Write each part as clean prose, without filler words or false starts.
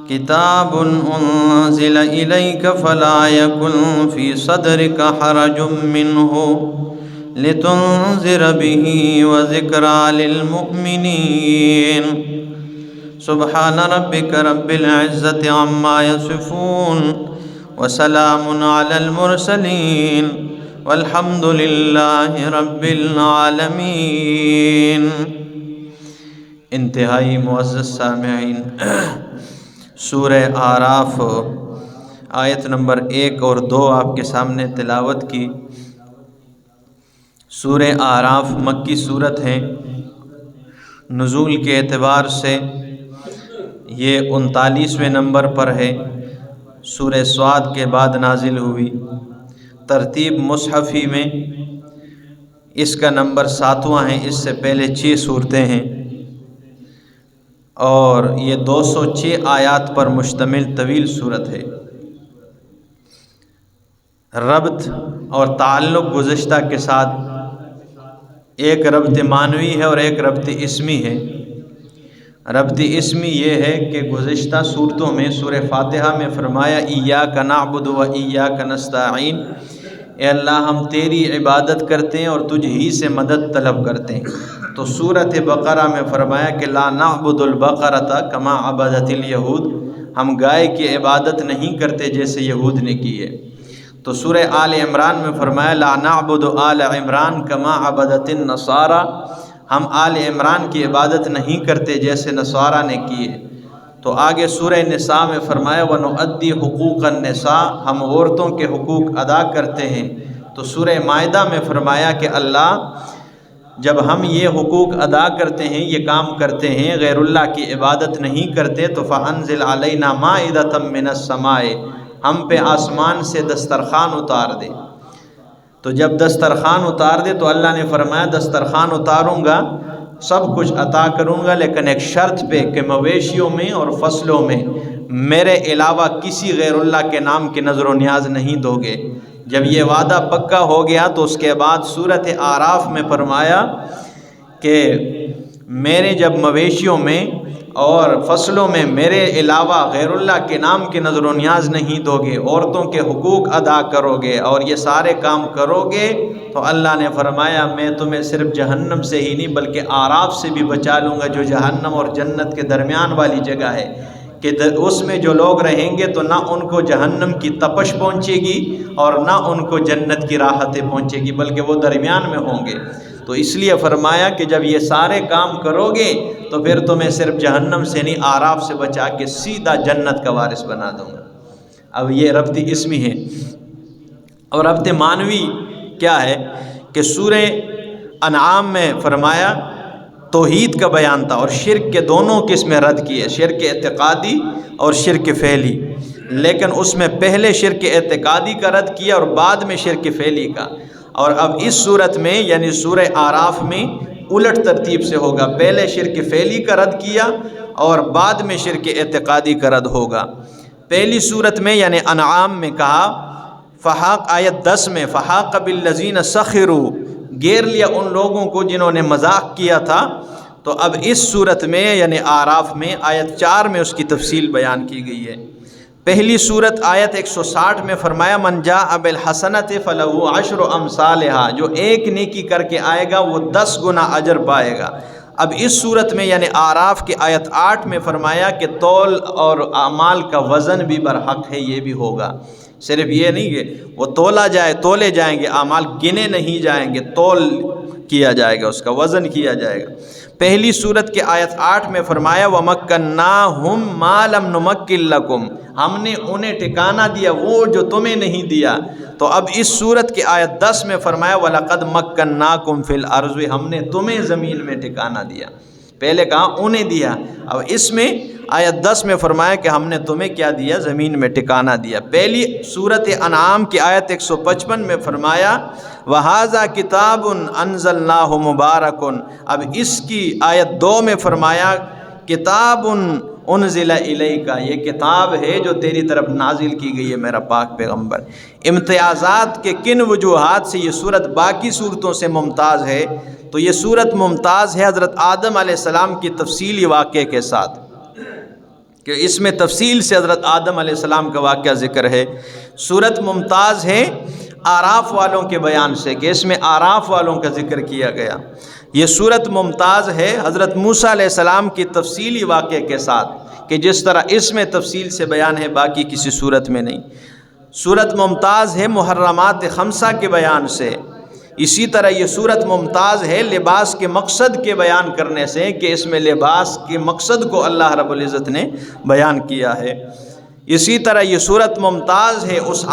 کتاب انزل الیک فلا یکن فی صدرک حرج منہ لتنذر به وذکری للمؤمنین سبحان ربک رب العزة عما یصفون وسلام علی المرسلین والحمد للہ رب العالمین۔ انتہائی معزز سامعین، سورہ اعراف آیت نمبر 1 اور 2 آپ کے سامنے تلاوت کی۔ سورہ اعراف مکی صورت ہے، نزول کے اعتبار سے یہ 39ویں نمبر پر ہے، سورہ صاد کے بعد نازل ہوئی۔ ترتیب مصحفی میں اس کا نمبر 7واں ہے، اس سے پہلے 6 صورتیں ہیں، اور یہ 206 آیات پر مشتمل طویل صورت ہے۔ ربط اور تعلق گزشتہ کے ساتھ ایک ربط معنوی ہے اور ایک ربط اسمی ہے۔ ربط اسمی یہ ہے کہ گزشتہ صورتوں میں سورہ فاتحہ میں فرمایا ایاک نعبد و ایاک نستعین، اے اللہ ہم تیری عبادت کرتے ہیں اور تجھ ہی سے مدد طلب کرتے ہیں۔ تو سورۃ بقرہ میں فرمایا کہ لا نعبد البقرۃ کما عبدت الیہود، ہم گائے کی عبادت نہیں کرتے جیسے یہود نے کی ہے۔ تو سورہ آل عمران میں فرمایا لا نعبد آل عمران کما عبدت النصارى، ہم آل عمران کی عبادت نہیں کرتے جیسے نصارہ نے کی ہے۔ تو آگے سورہ نساء میں فرمایا وَنُؤَدِّي حُقُوقَ النِّسَاء، ہم عورتوں کے حقوق ادا کرتے ہیں۔ تو سورہ مائدہ میں فرمایا کہ اللہ جب ہم یہ حقوق ادا کرتے ہیں، یہ کام کرتے ہیں، غیر اللہ کی عبادت نہیں کرتے، تو فَأَنزِلْ عَلَيْنَا مَائِدَةً مِّنَ السَّمَاءِ، ہم پہ آسمان سے دسترخوان اتار دے۔ تو جب دسترخوان اتار دے تو اللہ نے فرمایا دسترخوان اتاروں گا، سب کچھ عطا کروں گا، لیکن ایک شرط پہ کہ مویشیوں میں اور فصلوں میں میرے علاوہ کسی غیر اللہ کے نام کی نظر و نیاز نہیں دو گے۔ جب یہ وعدہ پکا ہو گیا تو اس کے بعد سورۃ اعراف میں فرمایا کہ میرے جب مویشیوں میں اور فصلوں میں میرے علاوہ غیر اللہ کے نام کی نظر و نیاز نہیں دو گے، عورتوں کے حقوق ادا کرو گے اور یہ سارے کام کرو گے، تو اللہ نے فرمایا میں تمہیں صرف جہنم سے ہی نہیں بلکہ اعراف سے بھی بچا لوں گا، جو جہنم اور جنت کے درمیان والی جگہ ہے، کہ اس میں جو لوگ رہیں گے تو نہ ان کو جہنم کی تپش پہنچے گی اور نہ ان کو جنت کی راحتیں پہنچے گی، بلکہ وہ درمیان میں ہوں گے۔ تو اس لیے فرمایا کہ جب یہ سارے کام کرو گے تو پھر تمہیں صرف جہنم سے نہیں اعراف سے بچا کے سیدھا جنت کا وارث بنا دوں گا۔ اب یہ ربط اسمی ہے۔ اور ربط معنوی کیا ہے کہ سورہ انعام میں فرمایا توحید کا بیان تھا اور شرک کے دونوں قسمیں رد کیے، شرک اعتقادی اور شرک فعلی، لیکن اس میں پہلے شرک اعتقادی کا رد کیا اور بعد میں شرک فعلی کا۔ اور اب اس صورت میں یعنی سورہ اعراف میں الٹ ترتیب سے ہوگا، پہلے شرک فعلی کا رد کیا اور بعد میں شرک اعتقادی کا رد ہوگا۔ پہلی صورت میں یعنی انعام میں کہا فحاق، آیت 10 میں فحاق بالذین سخروا، گھیر لیا ان لوگوں کو جنہوں نے مذاق کیا تھا۔ تو اب اس صورت میں یعنی اعراف میں آیت 4 میں اس کی تفصیل بیان کی گئی ہے۔ پہلی صورت آیت 160 میں فرمایا من جاء بالحسنۃ فلہ عشر امثالھا، جو ایک نیکی کر کے آئے گا وہ 10 گنا اجر پائے گا۔ اب اس صورت میں یعنی اعراف کے آیت 8 میں فرمایا کہ تول اور اعمال کا وزن بھی برحق ہے، یہ بھی ہوگا۔ صرف یہ نہیں کہ وہ تولے جائیں گے، اعمال گنے نہیں جائیں گے، تول کیا جائے گا، اس کا وزن کیا جائے گا۔ پہلی صورت کے آیت 8 میں فرمایا وَمَكَّنَّاهُمْ مَا لَمْ نُمَكِّن لَكُمْ، ہم نے انہیں ٹھکانہ دیا وہ جو تمہیں نہیں دیا۔ تو اب اس صورت کے آیت 10 میں فرمایا وَلَقَدْ مَكَّنَّاكُمْ فِي الْأَرْضِ، ہم نے تمہیں زمین میں ٹھکانہ دیا۔ پہلے کہا انہیں دیا، اب اس میں آیت 10 میں فرمایا کہ ہم نے تمہیں کیا دیا، زمین میں ٹھکانہ دیا۔ پہلی سورۃ انعام کی آیت 155 میں فرمایا وَهَذَا كِتَابٌ أَنزَلْنَاهُ مُبَارَكٌ، اب اس کی آیت 2 میں فرمایا کتاب انزل الیک، یہ کتاب ہے جو تیری طرف نازل کی گئی ہے میرا پاک پیغمبر۔ امتیازات کے کن وجوہات سے یہ صورت باقی صورتوں سے ممتاز ہے؟ تو یہ صورت ممتاز ہے حضرت آدم علیہ السلام کی تفصیلی واقعے کے ساتھ۔ کہ اس میں تفصیل سے حضرت آدم علیہ السلام کا واقعہ ذکر ہے۔ سورت ممتاز ہے آراف والوں کے بیان سے کہ اس میں آراف والوں کا ذکر کیا گیا۔ یہ سورت ممتاز ہے حضرت موسیٰ علیہ السلام کی تفصیلی واقعے کے ساتھ کہ جس طرح اس میں تفصیل سے بیان ہے باقی کسی سورت میں نہیں۔ سورت ممتاز ہے محرمات خمسہ کے بیان سے، اسی طرح یہ سورت ممتاز ہے لباس کے مقصد کے بیان کرنے سے کہ اس میں لباس کے مقصد کو اللہ رب العزت نے بیان کیا ہے۔ اسی طرح یہ سورت ممتاز ہے اس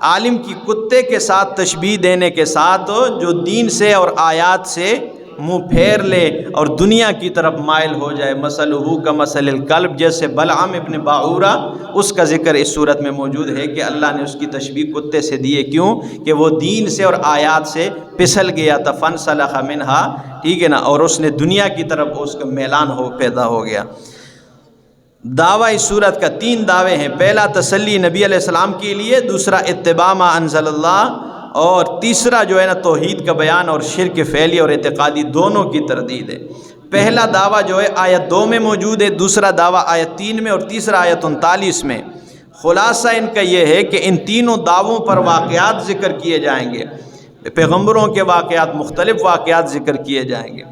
عالم کی کتے کے ساتھ تشبیہ دینے کے ساتھ جو دین سے اور آیات سے منہ پھیر لے اور دنیا کی طرف مائل ہو جائے، مثلہ کمثل الکلب، جیسے بلعام ابن باعورہ، اس کا ذکر اس صورت میں موجود ہے کہ اللہ نے اس کی تشبیہ کتے سے دیے، کیوں کہ وہ دین سے اور آیات سے پھسل گیا تھا، فانسلخ منہا، ٹھیک ہے نا، اور اس نے دنیا کی طرف اس کا میلان پیدا ہو گیا۔ دعویٰ اس صورت کا 3 دعوے ہیں، پہلا تسلی نبی علیہ السلام کے لیے، دوسرا اتباع ما انزل اللہ، اور تیسرا جو ہے نا توحید کا بیان اور شرک فعلی اور اعتقادی دونوں کی تردید ہے۔ پہلا دعویٰ جو ہے آیت 2 میں موجود ہے، دوسرا دعویٰ آیت 3 میں، اور تیسرا آیت 39 میں۔ خلاصہ ان کا یہ ہے کہ ان تینوں دعووں پر واقعات ذکر کیے جائیں گے، پیغمبروں کے واقعات، مختلف واقعات ذکر کیے جائیں گے۔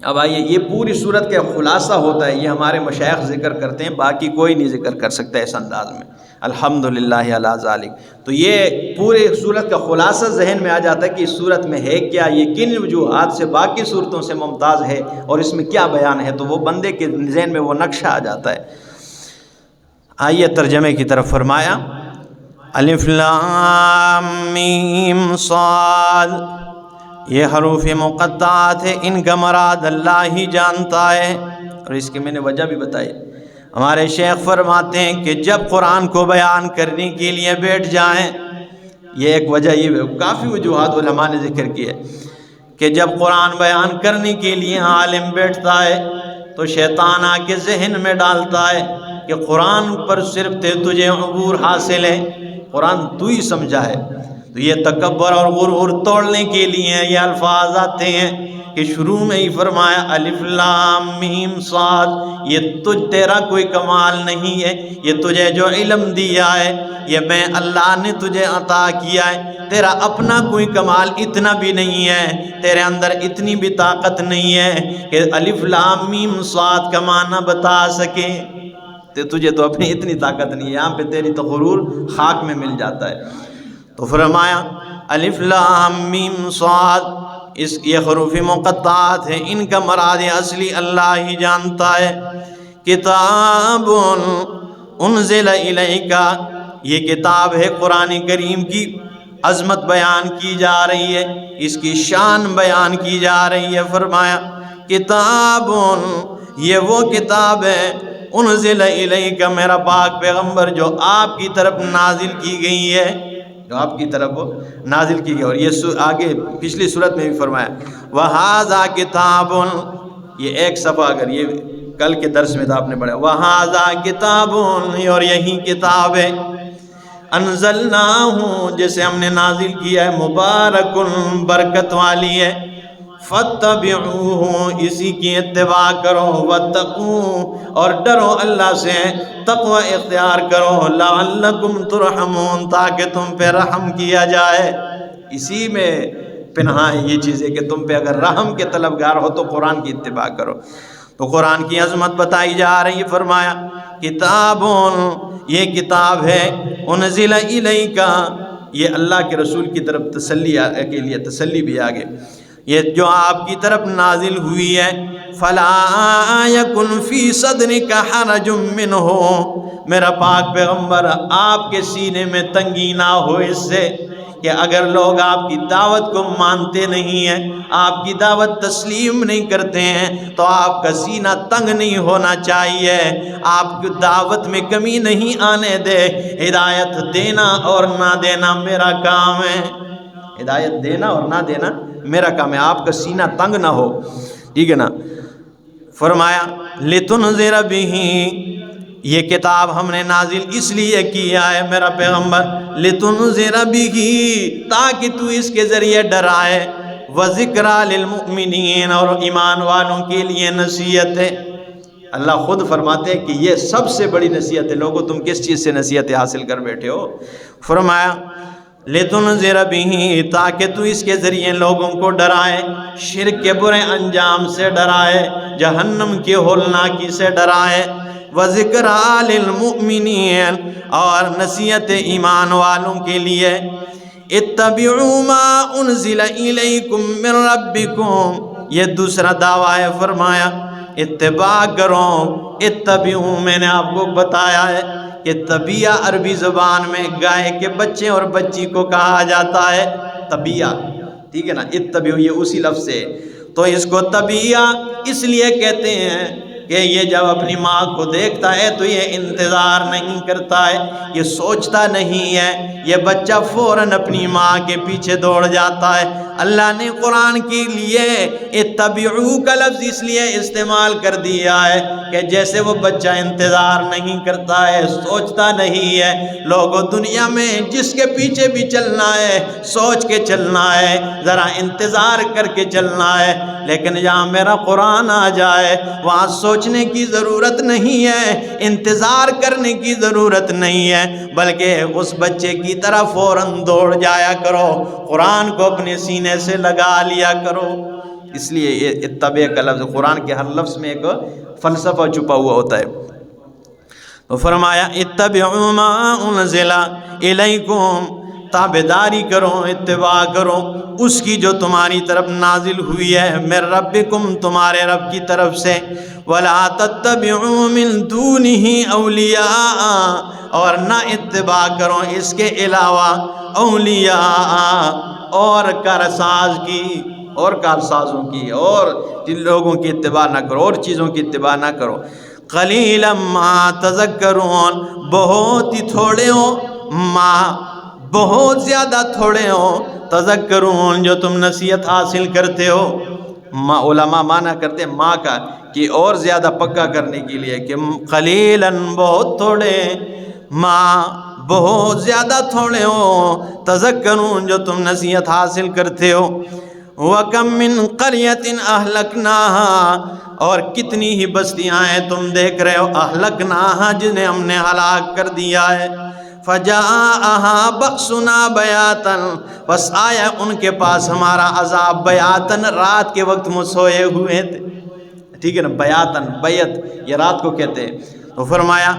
اب آئیے، یہ پوری صورت کا خلاصہ ہوتا ہے، یہ ہمارے مشائخ ذکر کرتے ہیں، باقی کوئی نہیں ذکر کر سکتا اس انداز میں، الحمدللہ علی ذالک۔ تو یہ پورے صورت کا خلاصہ ذہن میں آ جاتا ہے کہ اس صورت میں ہے کیا، یہ کن وجوہات سے باقی صورتوں سے ممتاز ہے اور اس میں کیا بیان ہے، تو وہ بندے کے ذہن میں وہ نقشہ آ جاتا ہے۔ آئیے ترجمے کی طرف، فرمایا الف لام میم صاد، یہ حروف مقطعات ہے، ان کا مراد اللہ ہی جانتا ہے، اور اس کی میں نے وجہ بھی بتائی۔ ہمارے شیخ فرماتے ہیں کہ جب قرآن کو بیان کرنے کے لیے بیٹھ جائیں، یہ ایک وجہ، یہ کافی وجوہات علماء نے ذکر کی ہے کہ جب قرآن بیان کرنے کے لیے عالم بیٹھتا ہے تو شیطان آ کے ذہن میں ڈالتا ہے کہ قرآن پر صرف تجھے عبور حاصل ہے، قرآن تو ہی سمجھا ہے۔ تو یہ تکبر اور غرور توڑنے کے لیے یہ الفاظ آتے ہیں کہ شروع میں ہی فرمایا الف لام میم صاد، یہ تیرا کوئی کمال نہیں ہے، یہ تجھے جو علم دیا ہے یہ میں اللہ نے تجھے عطا کیا ہے، تیرا اپنا کوئی کمال اتنا بھی نہیں ہے، تیرے اندر اتنی بھی طاقت نہیں ہے کہ الف لام میم صاد کا معنی بتا سکے، تجھے تو اپنی اتنی طاقت نہیں ہے، یہاں پہ تیری تو غرور خاک میں مل جاتا ہے۔ تو فرمایا الف لام میم صاد، یہ حروف مقطعات ہیں، ان کا مراد اصلی اللہ ہی جانتا ہے۔ کتاب انزل الیک، یہ کتاب ہے قرآن کریم کی عظمت بیان کی جا رہی ہے، اس کی شان بیان کی جا رہی ہے۔ فرمایا کتاب، یہ وہ کتاب ہے انزل الیک، میرا پاک پیغمبر جو آپ کی طرف نازل کی گئی ہے، جو آپ کی طرف نازل کی گئی، اور یہ آگے پچھلی صورت میں بھی فرمایا وَهَذَا کتاب، یہ ایک صفحہ اگر یہ کل کے درس میں تھا آپ نے پڑھا، وَهَذَا کتاب، اور یہی کتاب ہے انزلناہ، جسے ہم نے نازل کیا ہے، مبارک، برکت والی ہے، فاتبعوہ، اسی کی اتباع کرو، واتقوا، اور ڈرو اللہ سے، تقوی اختیار کرو، لعلکم ترحمون، تاکہ تم پہ رحم کیا جائے۔ اسی میں پنہا ہے یہ چیز ہے کہ تم پہ اگر رحم کے طلبگار ہو تو قرآن کی اتباع کرو۔ تو قرآن کی عظمت بتائی جا رہی ہے، فرمایا کتاب، یہ کتاب ہے انزل الیک، یہ اللہ کے رسول کی طرف تسلی کے لیے تسلی بھی آگے، یہ جو آپ کی طرف نازل ہوئی ہے، فَلَا يَكُنْ فِي صَدْرِكَ حَرَجٌ مِّنْهُ، میرا پاک پیغمبر آپ کے سینے میں تنگی نہ ہو اس سے کہ اگر لوگ آپ کی دعوت کو مانتے نہیں ہیں، آپ کی دعوت تسلیم نہیں کرتے ہیں، تو آپ کا سینہ تنگ نہیں ہونا چاہیے، آپ کی دعوت میں کمی نہیں آنے دے، ہدایت دینا اور نہ دینا میرا کام ہے، ہدایت دینا اور نہ دینا میرا کام ہے، آپ کا سینہ تنگ نہ ہو، ٹھیک ہے نا۔ فرمایا لِتُنذِرَ بِهِ، یہ کتاب ہم نے نازل اس لیے کیا ہے میرا پیغمبر، لِتُنذِرَ بِهِ، تاکہ تو اس کے ذریعے ڈرائے، وَذِكْرَى لِلْمُؤْمِنِينَ، اور ایمان والوں کے لیے نصیحت ہے۔ اللہ خود فرماتے ہیں کہ یہ سب سے بڑی نصیحت ہے. لوگوں تم کس چیز سے نصیحتیں حاصل کر بیٹھے ہو؟ فرمایا لِتُنذِرَ بِهِ، تاکہ تو اس کے ذریعے لوگوں کو ڈرائے، شرک کے برے انجام سے ڈرائے، جہنم کی ہولناکی سے ڈرائے، وَذِكْرَىٰ لِلْمُؤْمِنِينَ، اور نصیحت ایمان والوں کے لیے. اتبعوا ما انزل الیکم من ربکم، یہ دوسرا دعویٰ ہے. فرمایا اتباع کرو. اتبعوا میں نے آپ کو بتایا ہے کہ طبیعہ عربی زبان میں گائے کے بچے اور بچی کو کہا جاتا ہے طبیعہ، ٹھیک ہے نا. اتبعوا یہ اسی لفظ سے، تو اس کو طبیعہ اس لیے کہتے ہیں کہ یہ جب اپنی ماں کو دیکھتا ہے تو یہ انتظار نہیں کرتا ہے، یہ سوچتا نہیں ہے، یہ بچہ فوراً اپنی ماں کے پیچھے دوڑ جاتا ہے. اللہ نے قرآن کے لیے اتبعوا کا لفظ اس لیے استعمال کر دیا ہے کہ جیسے وہ بچہ انتظار نہیں کرتا ہے، سوچتا نہیں ہے. لوگوں دنیا میں جس کے پیچھے بھی چلنا ہے سوچ کے چلنا ہے، ذرا انتظار کر کے چلنا ہے. لیکن جہاں میرا قرآن آ جائے وہاں سوچنے کی ضرورت نہیں ہے، انتظار کرنے کی ضرورت نہیں ہے، بلکہ اس بچے کی طرح فوراً دوڑ جایا کرو، قرآن کو اپنے سینے سے لگا لیا کرو. اس لیے یہ اتبع کا لفظ، قرآن کے ہر لفظ میں ایک فلسفہ چھپا ہوا ہوتا ہے. تو فرمایا اتبعوا ما انزل الیکم، تابعداری کرو، اتباع کرو اس کی جو تمہاری طرف نازل ہوئی ہے، من ربکم تمہارے رب کی طرف سے. ولا تتبعوا من دونہ اولیاء، اور نہ اتباع کرو اس کے علاوہ اولیاء اور کارساز کی، اور کارسازوں کی، اور جن لوگوں کی اتباع نہ کرو، اور چیزوں کی اتباع نہ کرو. قلیلا ما تذکرون، بہت ہی تھوڑے ہو، ما بہت زیادہ تھوڑے ہو، تذکرون جو تم نصیحت حاصل کرتے ہو. ما علماء مانا کرتے ہیں ماں کا کہ اور زیادہ پکا کرنے کے لیے کہ قلیلاً بہت تھوڑے، ماں بہت زیادہ تھوڑے ہو، تذکرون جو تم نصیحت حاصل کرتے ہو. وَكَم مِّن قَرْيَةٍ أَهْلَكْنَاهَا، اور کتنی ہی بستیاں ہیں تم دیکھ رہے ہو، أَهْلَكْنَاهَا جنہیں ہم نے ہلاک کر دیا ہے. فَجَاءَهَا بَأْسُنَا بَيَاتًا، بس آیا ان کے پاس ہمارا عذاب بیاتن، رات کے وقت وہ سوئے ہوئے تھے، ٹھیک ہے نا. بیاتن، بیت یہ رات کو کہتے ہیں. تو فرمایا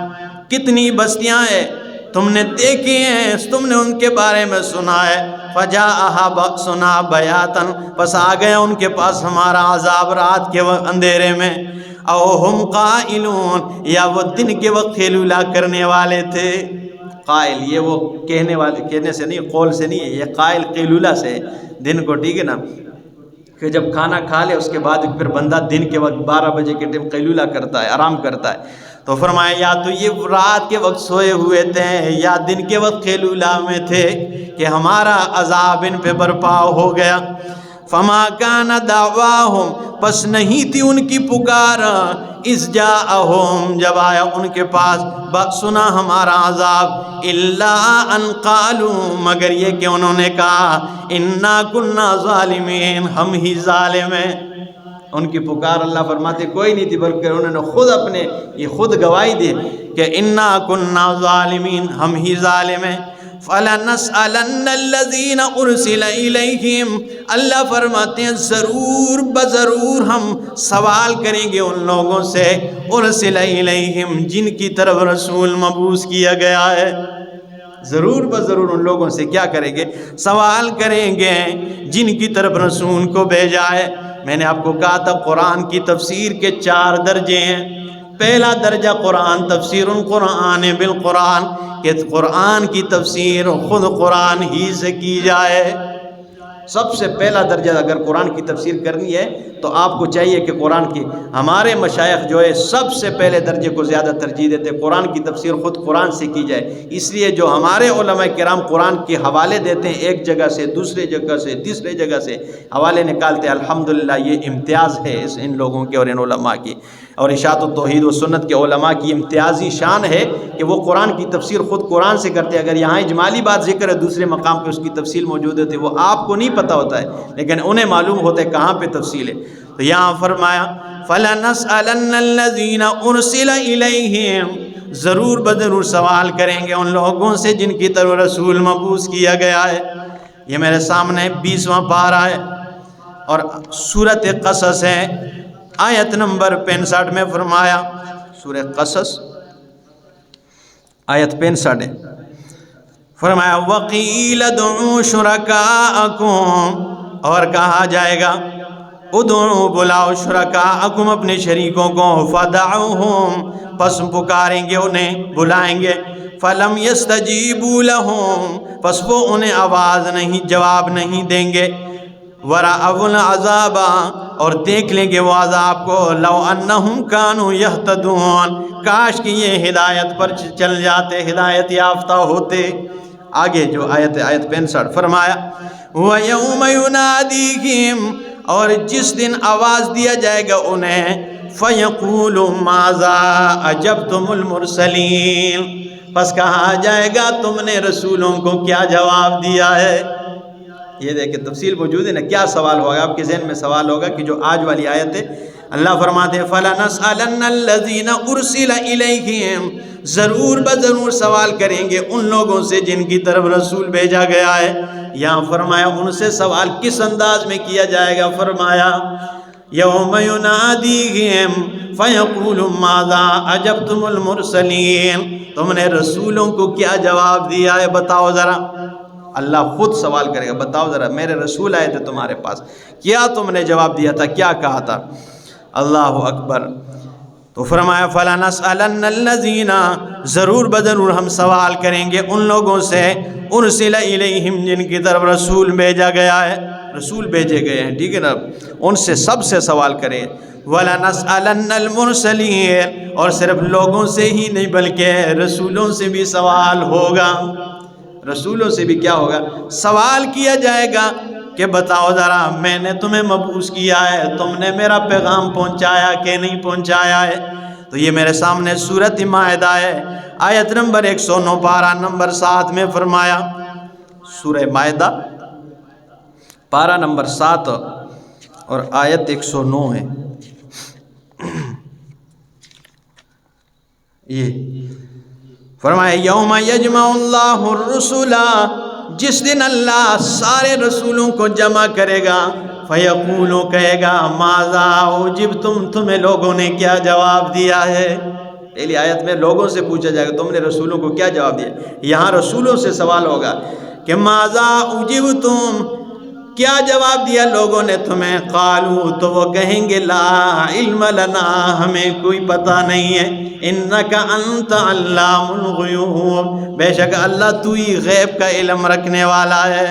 کتنی بستیاں ہیں تم نے دیکھی ہیں، تم نے ان کے بارے میں سنا ہے. فَجَاءَهَا بَأْسُنَا بَيَاتًا، بس آ گیا ان کے پاس ہمارا عذاب رات کے وقت اندھیرے میں. او ہم قائلون، یا وہ دن کے وقت خیلولہ کرنے والے تھے. قائل یہ وہ کہنے والے، کہنے سے نہیں، قول سے نہیں ہے، یہ قائل قیلولہ سے دن کو، ٹھیک ہے نا، کہ جب کھانا کھا لے اس کے بعد پھر بندہ دن کے وقت 12 بجے کے ٹائم قیلولہ کرتا ہے، آرام کرتا ہے. تو فرمایا یا تو یہ رات کے وقت سوئے ہوئے تھے یا دن کے وقت قیلولہ میں تھے کہ ہمارا عذاب ان پہ برپا ہو گیا. فما کان دعواہم، پس نہیں تھی ان کی پکار، اذ جاءہم جب آیا ان کے پاس، بأسنا ہمارا عذاب، الا ان قالوا مگر یہ کہ انہوں نے کہا، انا کنا ظالمین، ہم ہی ظالم ہیں. ان کی پکار اللہ فرماتے کوئی نہیں تھی، بلکہ انہوں نے خود اپنے یہ خود گواہی دی کہ انا کنا ظالمین، ہم ہی ظالم ہیں. فَلَنَسْأَلَنَّ الَّذِينَ أُرْسِلَ إِلَيْهِمْ، اللہ فرماتے ہیں ضرور بضرور ہم سوال کریں گے ان لوگوں سے، أُرْسِلَ إِلَيْهِمْ جن کی طرف رسول مبعوث کیا گیا ہے. ضرور بضرور ان لوگوں سے کیا کریں گے؟ سوال کریں گے جن کی طرف رسول کو بھیجا ہے. میں نے آپ کو کہا تھا قرآن کی تفسیر کے 4 درجے ہیں. پہلا درجہ قرآن تفسیر القرآن بالقرآن، کہ قرآن کی تفسیر خود قرآن ہی سے کی جائے. سب سے پہلا درجہ اگر قرآن کی تفسیر کرنی ہے تو آپ کو چاہیے کہ قرآن کی، ہمارے مشائخ جو ہے سب سے پہلے درجے کو زیادہ ترجیح دیتے قرآن کی تفسیر خود قرآن سے کی جائے. اس لیے جو ہمارے علماء کرام قرآن کے حوالے دیتے ہیں ایک جگہ سے دوسرے جگہ سے تیسرے جگہ سے حوالے نکالتے ہیں، الحمدللہ یہ امتیاز ہے ان لوگوں کے اور ان علماء کی. اور اشاعت التوحید و سنت کے علماء کی امتیازی شان ہے کہ وہ قرآن کی تفسیر خود قرآن سے کرتے ہیں. اگر یہاں اجمالی بات ذکر ہے دوسرے مقام پہ اس کی تفصیل موجود ہوتی ہے، وہ آپ کو نہیں پتہ ہوتا ہے لیکن انہیں معلوم ہوتا ہے کہاں پہ تفصیل ہے. تو یہاں فرمایا فَلَنَسْأَلَنَّ الَّذِينَ أُرْسِلَ إِلَيْهِمْ، ضرور بضرور سوال کریں گے ان لوگوں سے جن کی طرف رسول مبعوث کیا گیا ہے۔ یہ میرے سامنے 20واں پارہ ہے اور سورۃ قصص ہے، آیت نمبر 65 میں فرمایا، سورہ قصص آیت 65 ہے، فرمایا وَقِيلَ ادْعُوا شُرَكَاءَكُمْ، اور کہا جائے گا ادعوا بلاؤ شرکاءکم اپنے شریکوں کو، فدعوہم پس پکاریں گے انہیں بلائیں گے، فلم یستجیبوا لہم پس وہ انہیں آواز نہیں جواب نہیں دیں گے، ورأوا العذاب اور دیکھ لیں گے وہ عذاب کو، لو انہم کانوا یہتدون کاش کہ یہ ہدایت پر چل جاتے، ہدایت یافتہ ہوتے۔ آگے جو آیت 65 فرمایا وَيَوْمَ يُنَادِيهِمْ، اور جس دن آواز دیا جائے گا انہیں، فَيَقُولُ مَاذَا أَجَبْتُمُ الْمُرْسَلِينَ پس کہا جائے گا تم نے رسولوں کو کیا جواب دیا ہے۔ یہ دیکھیں تفصیل موجود ہے نا، کیا سوال ہوگا آپ کے ذہن میں؟ سوال ہوگا کہ جو آج والی آیت ہے، اللہ فرماتے ہیں فَلَنَسْأَلَنَّ الَّذِينَ أُرْسِلَ إِلَيْهِمْ، ضرور بضرور سوال کریں گے ان لوگوں سے جن کی طرف رسول بھیجا گیا ہے۔ یہاں فرمایا ان سے سوال کس انداز میں کیا جائے گا، فرمایا یوم ینادیہم فیقول ماذا اجبتم المرسلین، تم نے رسولوں کو کیا جواب دیا ہے بتاؤ ذرا۔ اللہ خود سوال کرے گا، بتاؤ ذرا میرے رسول آئے تھے تمہارے پاس، کیا تم نے جواب دیا تھا، کیا کہا تھا؟ اللہ اکبر۔ تو فرمایا فَلَنَسْأَلَنَّ الَّذِينَ، ضرور بضرور ہم سوال کریں گے ان لوگوں سے، اُرْسِلَ إِلَيْهِمْ جن کی طرف رسول بھیجا گیا ہے، رسول بھیجے گئے ہیں، ٹھیک ہے نا، ان سے سب سے سوال کریں۔ وَلَنَسْأَلَنَّ الْمُرْسَلِينَ، اور صرف لوگوں سے ہی نہیں بلکہ رسولوں سے بھی سوال ہوگا، رسولوں سے بھی کیا ہوگا؟ سوال کیا جائے گا کہ بتاؤ ذرا میں نے تمہیں مبعوث کیا ہے، تم نے میرا پیغام پہنچایا کہ نہیں پہنچایا ہے؟ تو یہ میرے سامنے سورۃ مائدہ ہے، آیت نمبر 109 پارہ نمبر 7 میں فرمایا، سورہ مائدہ پارہ نمبر 7 اور آیت 109 ہے۔ یہ فرمایا یوم یجمع اللہ الرسل، جس دن اللہ سارے رسولوں کو جمع کرے گا، فیقولو کہے گا ماذا اجبتم، تمہیں لوگوں نے کیا جواب دیا ہے۔ پہلی آیت میں لوگوں سے پوچھا جائے گا تم نے رسولوں کو کیا جواب دیا، یہاں رسولوں سے سوال ہوگا کہ ماذا اجبتم، کیا جواب دیا لوگوں نے تمہیں؟ قالو، تو وہ کہیں گے لا علم لنا، ہمیں کوئی پتہ نہیں ہے، انک انت علام الغیوب، بے شک اللہ تو ہی غیب کا علم رکھنے والا ہے۔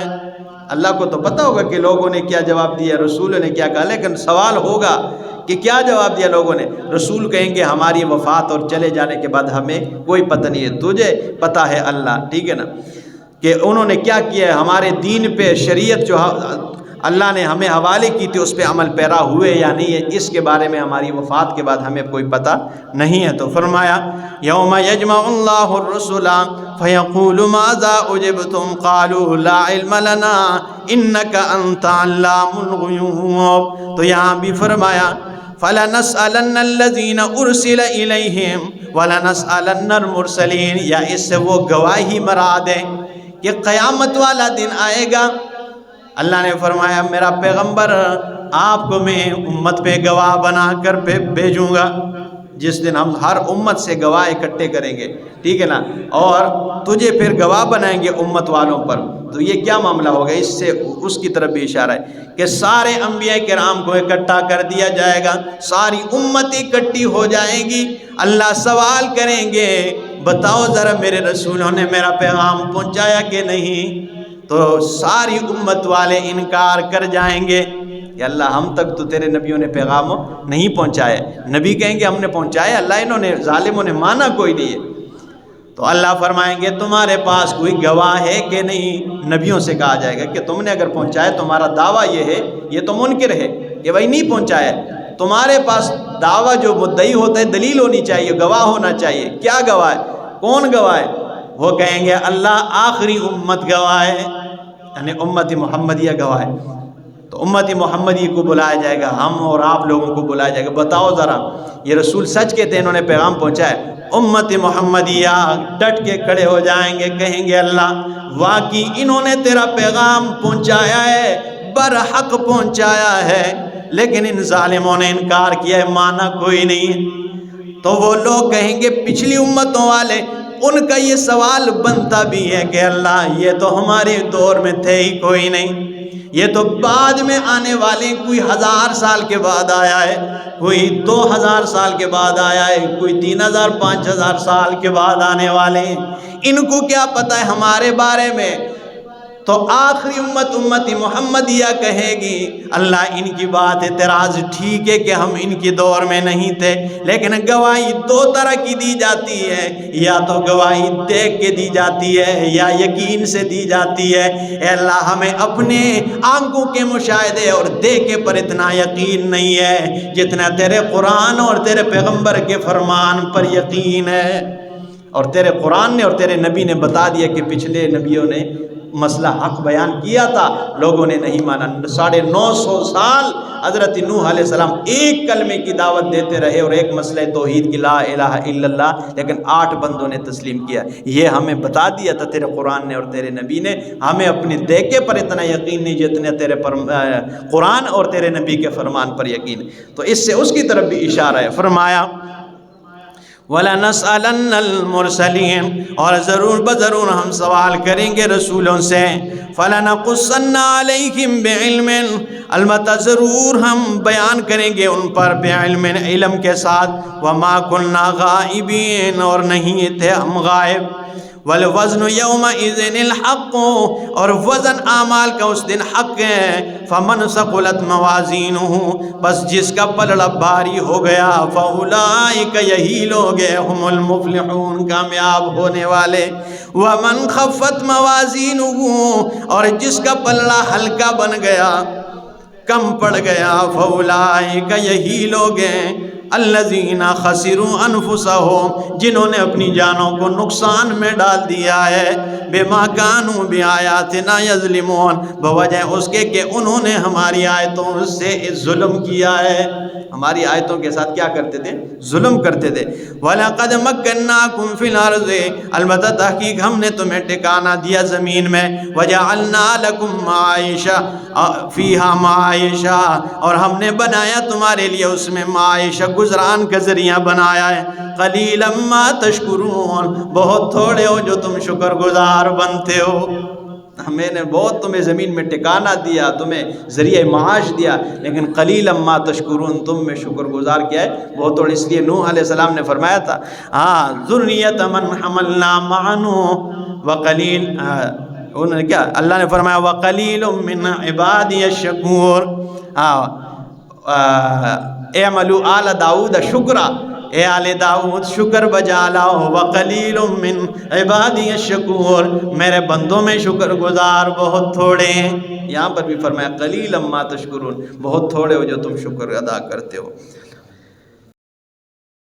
اللہ کو تو پتہ ہوگا کہ لوگوں نے کیا جواب دیا، رسولوں نے کیا کہا، لیکن سوال ہوگا کہ کیا جواب دیا لوگوں نے۔ رسول کہیں گے ہماری وفات اور چلے جانے کے بعد ہمیں کوئی پتہ نہیں ہے، تجھے پتہ ہے اللہ، ٹھیک ہے نا، کہ انہوں نے کیا کیا ہے، ہمارے دین پہ شریعت جو اللہ نے ہمیں حوالے کی تھی اس پہ عمل پیرا ہوئے یا نہیں ہے، اس کے بارے میں ہماری وفات کے بعد ہمیں کوئی پتہ نہیں ہے۔ تو فرمایا یوم یجمع اللہ الرسل فیقول ماذا اجبتم قالوا لا علم لنا انک انت علام الغیوب۔ تو یہاں بھی فرمایا فَلَنَسْأَلَنَّ الَّذِينَ أُرْسِلَ إِلَيْهِمْ وَلَنَسْأَلَنَّ الْمُرْسَلِينَ، یا اس سے وہ گواہی مراد ہے کہ قیامت والا دن آئے گا، اللہ نے فرمایا میرا پیغمبر آپ کو میں امت پہ گواہ بنا کر بھیجوں گا، جس دن ہم ہر امت سے گواہ اکٹھے کریں گے، ٹھیک ہے نا، اور تجھے پھر گواہ بنائیں گے امت والوں پر۔ تو یہ کیا معاملہ ہوگا، اس سے اس کی طرف بھی اشارہ ہے کہ سارے انبیاء کرام کو اکٹھا کر دیا جائے گا، ساری امت اکٹھی ہو جائے گی، اللہ سوال کریں گے بتاؤ ذرا میرے رسولوں نے میرا پیغام پہنچایا کہ نہیں؟ تو ساری امت والے انکار کر جائیں گے کہ اللہ ہم تک تو تیرے نبیوں نے پیغام نہیں پہنچایا، نبی کہیں گے ہم نے پہنچایا، اللہ انہوں نے ظالموں نے مانا کوئی نہیں ہے۔ تو اللہ فرمائیں گے تمہارے پاس کوئی گواہ ہے کہ نہیں؟ نبیوں سے کہا جائے گا کہ تم نے اگر پہنچایا تمہارا دعویٰ یہ ہے، یہ تو منکر ہے کہ بھائی نہیں پہنچایا، تمہارے پاس دعویٰ جو مدعی ہوتا ہے دلیل ہونی چاہیے، گواہ ہونا چاہیے، کیا گواہ ہے، کون گواہ ہے؟ وہ کہیں گے اللہ آخری امت گواہ ہے، یعنی امت محمدیہ گواہ ہے۔ تو امت محمدی کو بلایا جائے گا، ہم اور آپ لوگوں کو بلایا جائے گا، بتاؤ ذرا یہ رسول سچ کہتے ہیں، انہوں نے پیغام پہنچایا۔ امت محمدیہ ڈٹ کے کھڑے ہو جائیں گے، کہیں گے اللہ واقعی انہوں نے تیرا پیغام پہنچایا ہے، برحق پہنچایا ہے، لیکن ان ظالموں نے انکار کیا ہے، مانا کوئی نہیں۔ تو وہ لوگ کہیں گے پچھلی امتوں والے، ان کا یہ سوال بنتا بھی ہے کہ اللہ یہ تو ہمارے دور میں تھے ہی کوئی نہیں، یہ تو بعد میں آنے والے، کوئی 1000 سال کے بعد آیا ہے، کوئی 2000 سال کے بعد آیا ہے، کوئی 3000 5000 سال کے بعد آنے والے ہیں، ان کو کیا پتہ ہے ہمارے بارے میں۔ تو آخری امت محمدیہ کہے گی اللہ ان کی بات اعتراض ٹھیک ہے کہ ہم ان کی دور میں نہیں تھے، لیکن گواہی دو طرح کی دی جاتی ہے، یا تو گواہی دیکھ کے دی جاتی ہے یا یقین سے دی جاتی ہے۔ اے اللہ ہمیں اپنے آنکھوں کے مشاہدے اور دیکھے پر اتنا یقین نہیں ہے جتنا تیرے قرآن اور تیرے پیغمبر کے فرمان پر یقین ہے۔ اور تیرے قرآن نے اور تیرے نبی نے بتا دیا کہ پچھلے نبیوں نے مسئلہ حق بیان کیا تھا، لوگوں نے نہیں مانا۔ 950 سال حضرت نوح علیہ السلام ایک کلمے کی دعوت دیتے رہے اور ایک مسئلہ توحید کی لا الہ الا اللہ، لیکن 8 بندوں نے تسلیم کیا۔ یہ ہمیں بتا دیا تھا تیرے قرآن نے اور تیرے نبی نے، ہمیں اپنے دیکھے پر اتنا یقین نہیں جتنا تیرے قرآن اور تیرے نبی کے فرمان پر یقین۔ تو اس سے اس کی طرف بھی اشارہ ہے، فرمایا وَلَنَسْأَلَنَّ الْمُرْسَلِينَ، اور ضرور بضرور ہم سوال کریں گے رسولوں سے، فَلَنَقُصَّنَّ عَلَيْهِمْ بِعِلْمٍ، البتہ ضرور ہم بیان کریں گے ان پر بعلم، علم کے ساتھ، وَمَا كُنَّا غَائِبِينَ، اور نہیں تھے ہم غائب، وَالْوَزْنُ يَوْمَئِذٍ الْحَقُّ، اور وزن اعمال کا اس دن حق ہے، فَمَنْ ثَقُلَتْ مَوَازِينُهُ، بس جس کا پلڑا بھاری ہو گیا، فَأُولَئِكَ، یہی لوگ ہیں، هُمُ الْمُفْلِحُونَ، کامیاب ہونے والے، وَمَنْ خَفَّتْ مَوَازِينُهُ، اور جس کا پلڑا ہلکا بن گیا، کم پڑ گیا، فَأُولَئِكَ، یہی لوگ ہیں، الذین خسروا انفسهم، جنہوں نے اپنی جانوں کو نقصان میں ڈال دیا ہے، بما کانوا بآیاتنا یظلمون، بوجہ اس کے کہ انہوں نے ہماری آیتوں سے ظلم کیا ہے، ہماری آیتوں کے ساتھ کیا کرتے تھے؟ ظلم کرتے تھے۔ وَلَقَدْ مَكَّنَّاكُمْ فِي الْأَرْضِ، البتہ تحقیق ہم نے تمہیں ٹھکانہ دیا زمین میں، وَجَعَلْنَا لَكُمْ مَعَائِشَ فِيهَا مَعَائِشَ، اور ہم نے بنایا تمہارے لیے اس میں معائشہ، گزران کا ذریعہ بنایا ہے، قَلِيلًا مَا تَشْكُرُونَ، بہت تھوڑے ہو جو تم شکر گزار بنتے ہو۔ میں نے بہت تمہیں زمین میں ٹھکانہ دیا، تمہیں ذریعہ معاش دیا، لیکن قلیلا ما تشکرون، تم میں شکر گزار کیا ہے بہت تھوڑا۔ اس لیے نوح علیہ السلام نے فرمایا تھا ذریۃ من حملنا مع نوح وقلیل، انہوں نے کیا اللہ نے فرمایا وقلیل من عبادی الشکور، اعملوا آل داؤد شکرا، اے آل داؤد شکر بجا لاؤ، وقلیل من عبادی الشکور، میرے بندوں میں شکر گزار بہت تھوڑے ہیں۔ یہاں پر بھی فرمایا قلیلا ما تشکرون، بہت تھوڑے ہو جو تم شکر ادا کرتے ہو۔